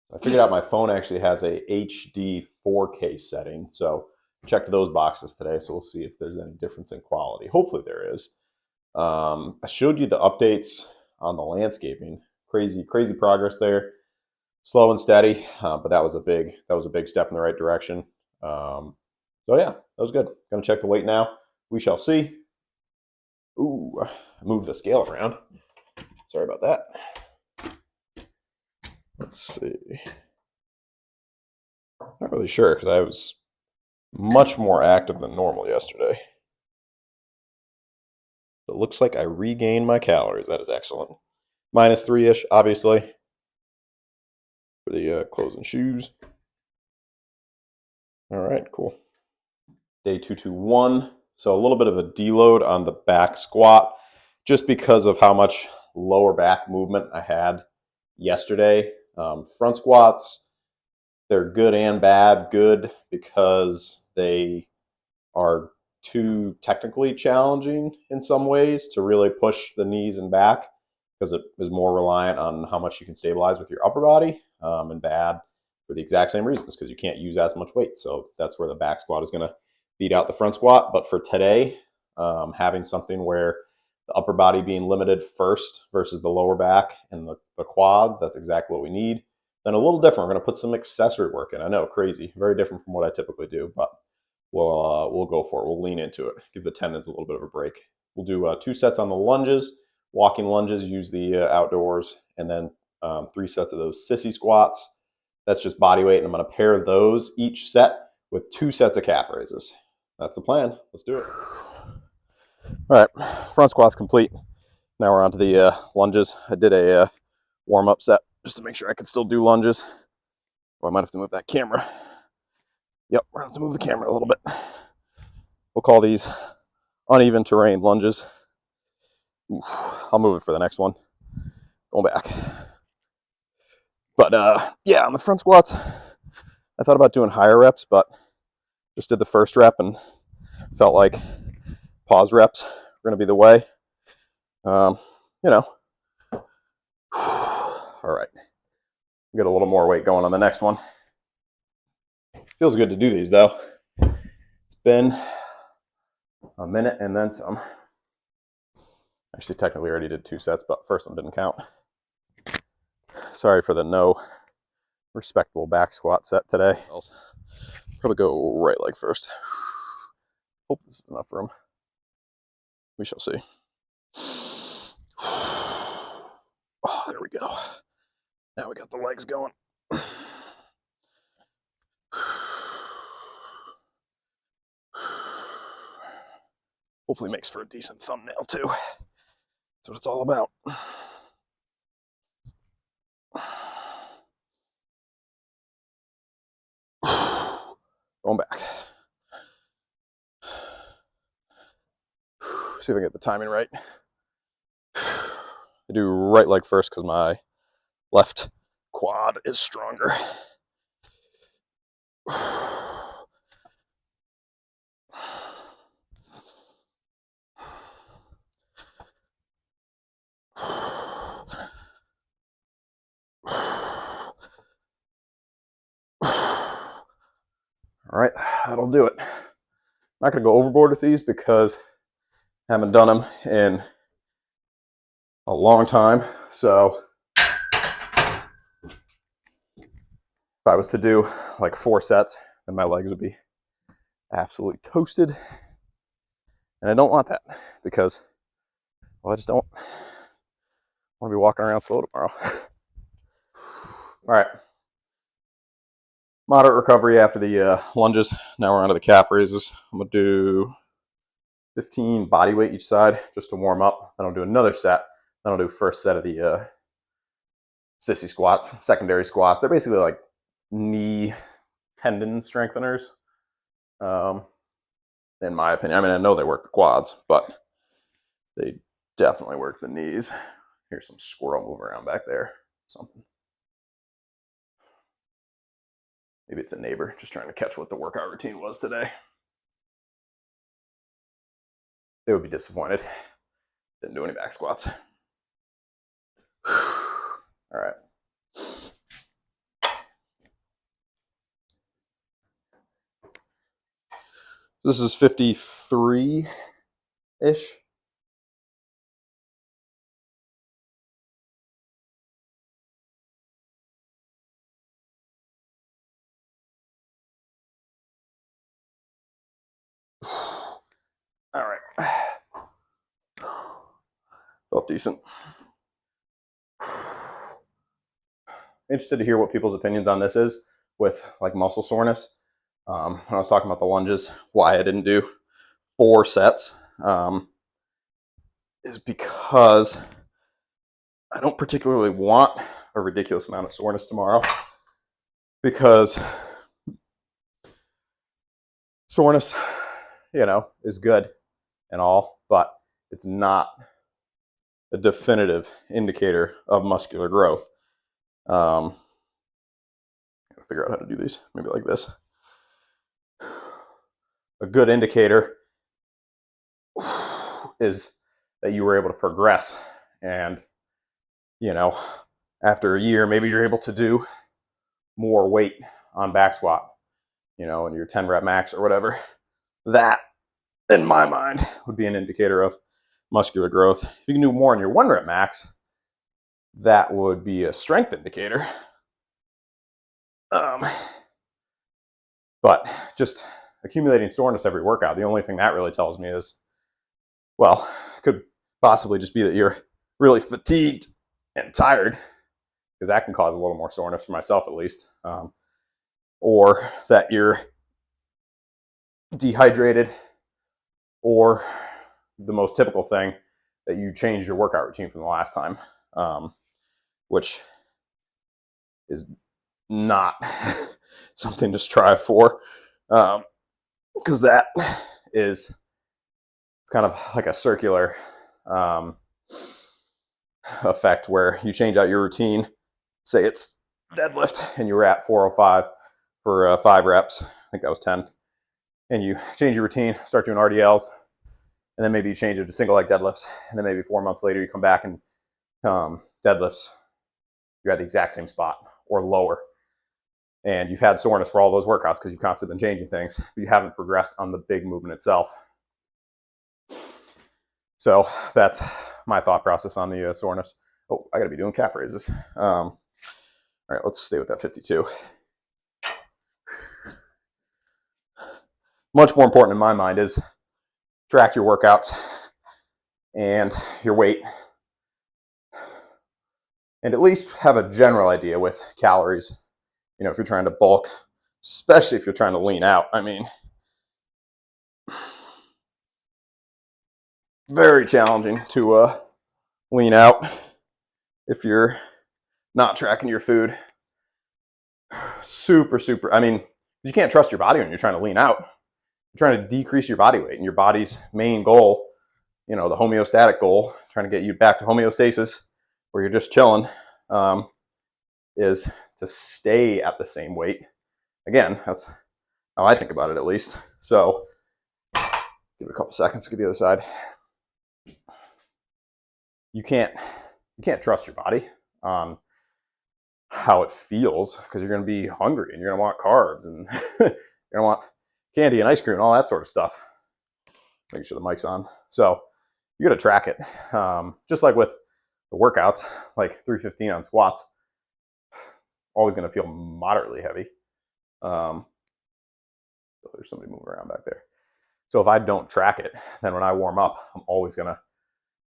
I figured out my phone actually has a HD 4K setting, so checked those boxes today, so we'll see if there's any difference in quality. Hopefully there is. I showed you the updates on the landscaping. Crazy progress there. Slow and steady, but that was a big step in the right direction. So yeah, that was good. Gonna check the weight now. We shall see. Ooh, I moved the scale around. Sorry about that. Let's see. Not really sure because I was much more active than normal yesterday. It looks like I regained my calories. That is excellent. Minus 3-ish, obviously, for the clothes and shoes. All right, cool. Day 221. So a little bit of a deload on the back squat just because of how much lower back movement I had yesterday. Front squats, they're good and bad. Good because they are too technically challenging in some ways to really push the knees and back because it is more reliant on how much you can stabilize with your upper body, and bad for the exact same reasons because you can't use as much weight. So that's where the back squat is going to beat out the front squat. But for today, having something where the upper body being limited first versus the lower back and the quads, that's exactly what we need. Then a little different, we're going to put some accessory work in. I know, crazy, very different from what I typically do, but we'll go for it. We'll lean into it, give the tendons a little bit of a break. We'll do 2 sets on the lunges, walking lunges, use the outdoors, and then 3 sets of those sissy squats. That's just body weight, and I'm going to pair those each set with 2 sets of calf raises. That's the plan. Let's do it. All right, front squat's complete. Now we're on to the lunges. I did a warm-up set just to make sure I could still do lunges. Or I might have to move that camera. Yep, we're going to have to move the camera a little bit. We'll call these uneven terrain lunges. Oof, I'll move it for the next one. Going back. But yeah, on the front squats, I thought about doing higher reps, but just did the first rep and felt like pause reps were going to be the way. You know. All right. Get a little more weight going on the next one. Feels good to do these though. It's been a minute and then some. Actually, technically, I already did 2 sets, but first one didn't count. Sorry for the no respectable back squat set today. I'll probably go right leg first. Hope this is enough room. We shall see. Oh, there we go. Now we got the legs going. Hopefully makes for a decent thumbnail too. That's what it's all about. Going back. See if I get the timing right. I do right leg first because my left quad is stronger. All right, that'll do it. I'm not going to go overboard with these because I haven't done them in a long time. So if I was to do like 4 sets, then my legs would be absolutely toasted. And I don't want that because, well, I just don't want to be walking around slow tomorrow. All right. Moderate recovery after the lunges. Now we're on to the calf raises. I'm going to do 15 body weight each side just to warm up. Then I'll do another set. Then I'll do first set of the sissy squats, secondary squats. They're basically like knee tendon strengtheners, in my opinion. I mean, I know they work the quads, but they definitely work the knees. Here's some squirrel moving around back there. Something. Maybe it's a neighbor just trying to catch what the workout routine was today. They would be disappointed. Didn't do any back squats. All right. This is 53-ish. All right. Felt decent. Interested to hear what people's opinions on this is with like muscle soreness. When I was talking about the lunges, why I didn't do 4 sets is because I don't particularly want a ridiculous amount of soreness tomorrow, because soreness, is good and all, but it's not a definitive indicator of muscular growth. Gotta figure out how to do these. Maybe like this. A good indicator is that you were able to progress, and after a year, maybe you're able to do more weight on back squat, in your 10 rep max or whatever. That, in my mind, would be an indicator of muscular growth. If you can do more in your 1 rep max, that would be a strength indicator. But just accumulating soreness every workout, the only thing that really tells me is, well, it could possibly just be that you're really fatigued and tired, because that can cause a little more soreness for myself at least, or that you're dehydrated, or the most typical thing, that you changed your workout routine from the last time, which is not something to strive for, because that is, it's kind of like a circular effect where you change out your routine. Say it's deadlift and you were at 405 for 5 reps. I think that was 10. And you change your routine, start doing RDLs, and then maybe you change it to single leg deadlifts. And then maybe 4 months later, you come back and deadlifts, you're at the exact same spot or lower. And you've had soreness for all those workouts because you've constantly been changing things, but you haven't progressed on the big movement itself. So that's my thought process on the soreness. Oh, I got to be doing calf raises. All right, let's stay with that 52. Much more important in my mind is track your workouts and your weight, and at least have a general idea with calories. If you're trying to bulk, especially if you're trying to lean out. I mean, very challenging to lean out if you're not tracking your food. Super. I mean, you can't trust your body when you're trying to lean out. You're trying to decrease your body weight, and your body's main goal, the homeostatic goal, trying to get you back to homeostasis, where you're just chilling, is to stay at the same weight. Again, that's how I think about it, at least. So give it a couple seconds to get the other side. You can't trust your body on how it feels, because you're going to be hungry and you're going to want carbs and you're going to want candy and ice cream and all that sort of stuff. Making sure the mic's on. So you got to track it. Just like with the workouts, like 315 on squats, always going to feel moderately heavy. So there's somebody moving around back there. So if I don't track it, then when I warm up, I'm always going to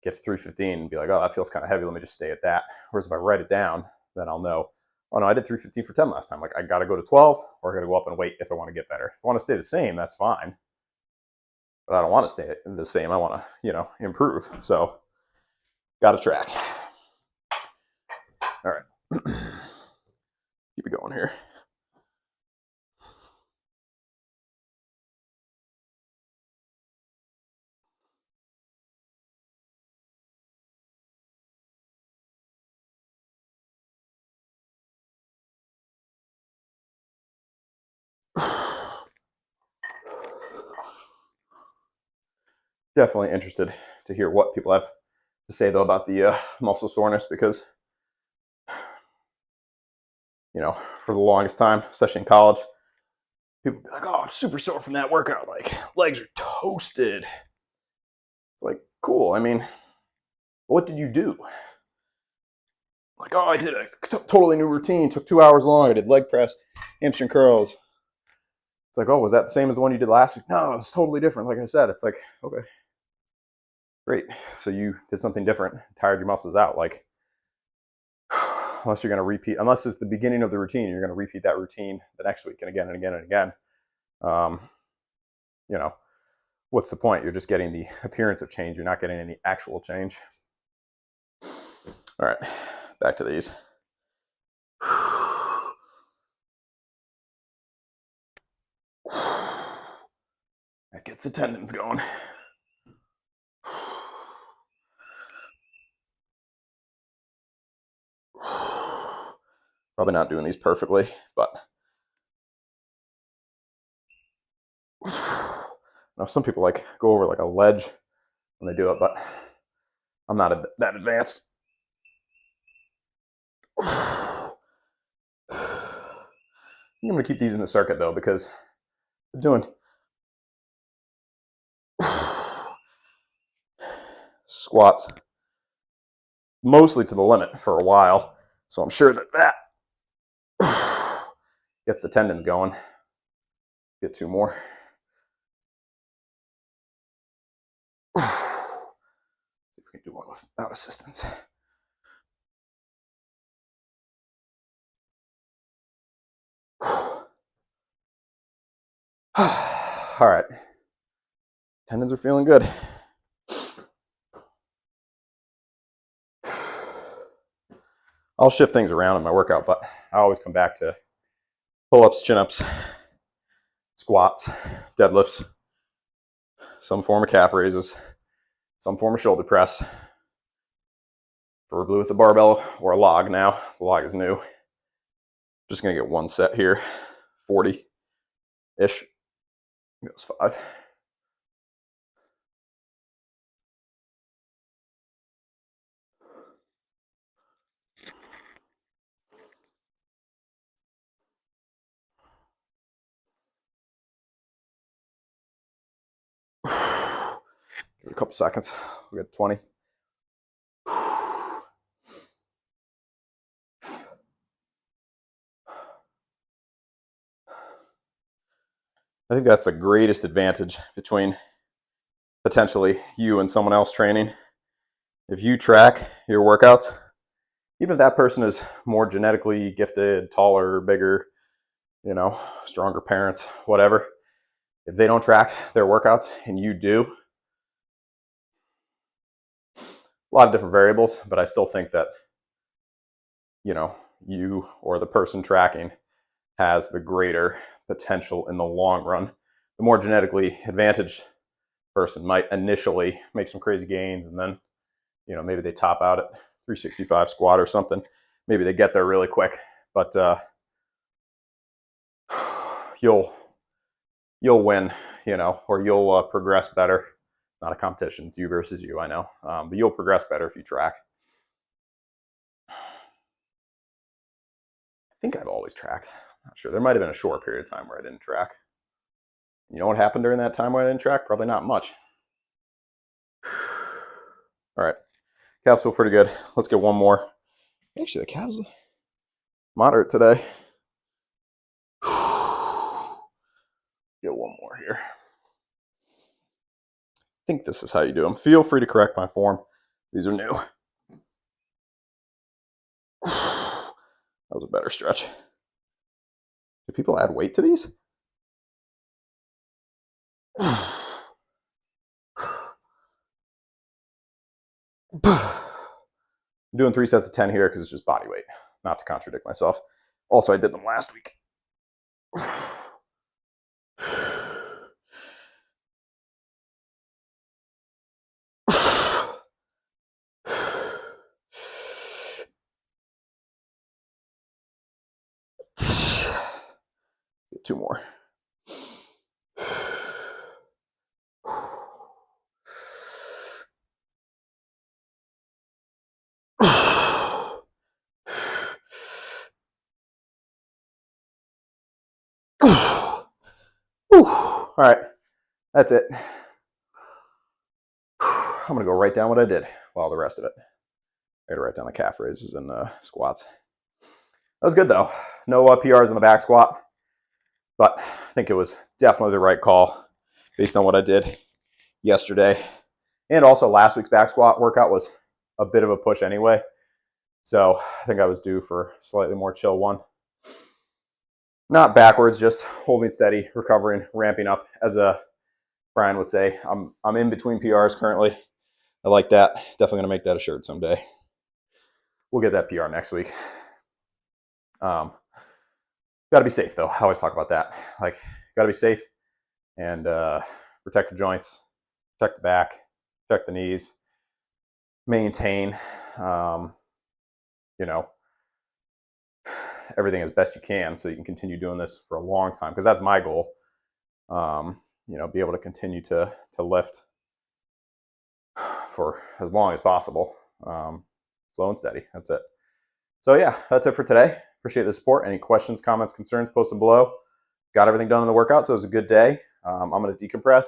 get to 315 and be like, oh, that feels kind of heavy. Let me just stay at that. Whereas if I write it down, then I'll know, oh no, I did 315 for 10 last time. Like I got to go to 12 or I got to go up and wait if I want to get better. If I want to stay the same, that's fine. But I don't want to stay the same. I want to, improve. So got to track. All right. Keep it going here. Definitely interested to hear what people have to say though about the muscle soreness, because for the longest time, especially in college, people be like, "Oh, I'm super sore from that workout. Like legs are toasted." It's like, cool. I mean, what did you do? Like, oh, I did a totally new routine. Took 2 hours long. I did leg press, hamstring curls. It's like, oh, was that the same as the one you did last week? No, it's totally different. Like I said, it's like, okay, great. So you did something different, tired your muscles out. Like, unless you're going to repeat, unless it's the beginning of the routine, you're going to repeat that routine the next week and again and again and again. What's the point? You're just getting the appearance of change. You're not getting any actual change. All right, back to these. That gets the tendons going. Probably not doing these perfectly, but some people like go over like a ledge when they do it, but I'm not that advanced. I'm going to keep these in the circuit though, because I'm doing squats mostly to the limit for a while. So I'm sure that gets the tendons going. Get two more. See if we can do one without assistance. All right. Tendons are feeling good. I'll shift things around in my workout, but I always come back to pull-ups, chin-ups, squats, deadlifts, some form of calf raises, some form of shoulder press, preferably with a barbell or a log now. The log is new. Just going to get one set here, 40-ish. Goes 5. Give it a couple seconds. We'll get 20. I think that's the greatest advantage between potentially you and someone else training. If you track your workouts, even if that person is more genetically gifted, taller, bigger, stronger parents, whatever, if they don't track their workouts and you do, a lot of different variables, but I still think that, you or the person tracking has the greater potential in the long run. The more genetically advantaged person might initially make some crazy gains, and then, maybe they top out at 365 squat or something. Maybe they get there really quick, but you'll win, or you'll progress better. Not a competition, it's you versus you, I know, but you'll progress better if you track. I think I've always tracked. I'm not sure. There might have been a short period of time where I didn't track. You know what happened during that time where I didn't track? Probably not much. All right. Calves feel pretty good. Let's get one more. Actually, the calves moderate today. Get one more here. I think this is how you do them. Feel free to correct my form. These are new. That was a better stretch. Do people add weight to these? I'm doing 3 sets of 10 here because it's just body weight, not to contradict myself. Also, I did them last week. Get 2 more. All right, that's it. I'm gonna go write down what I did while the rest of it. I gotta write down the calf raises and squats. That was good though. No PRs on the back squat, but I think it was definitely the right call based on what I did yesterday. And also last week's back squat workout was a bit of a push anyway. So I think I was due for a slightly more chill one. Not backwards, just holding steady, recovering, ramping up. As Brian would say, I'm in between PRs currently. I like that. Definitely gonna make that a shirt someday. We'll get that PR next week. Got to be safe though. I always talk about that. Like, got to be safe and protect the joints, protect the back, protect the knees, maintain, everything as best you can so you can continue doing this for a long time, because that's my goal. Be able to continue to lift for as long as possible, slow and steady. That's it. So yeah, that's it for today. Appreciate the support. Any questions, comments, concerns, post them below. Got everything done in the workout, so it was a good day. I'm going to decompress,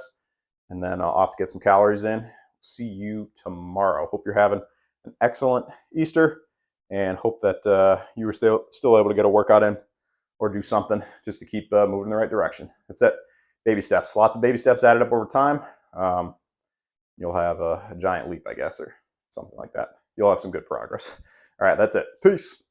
and then I'll have to get some calories in. See you tomorrow. Hope you're having an excellent Easter, and hope that you were still able to get a workout in or do something just to keep moving in the right direction. That's it. Baby steps. Lots of baby steps added up over time. You'll have a giant leap, I guess, or something like that. You'll have some good progress. All right, that's it. Peace.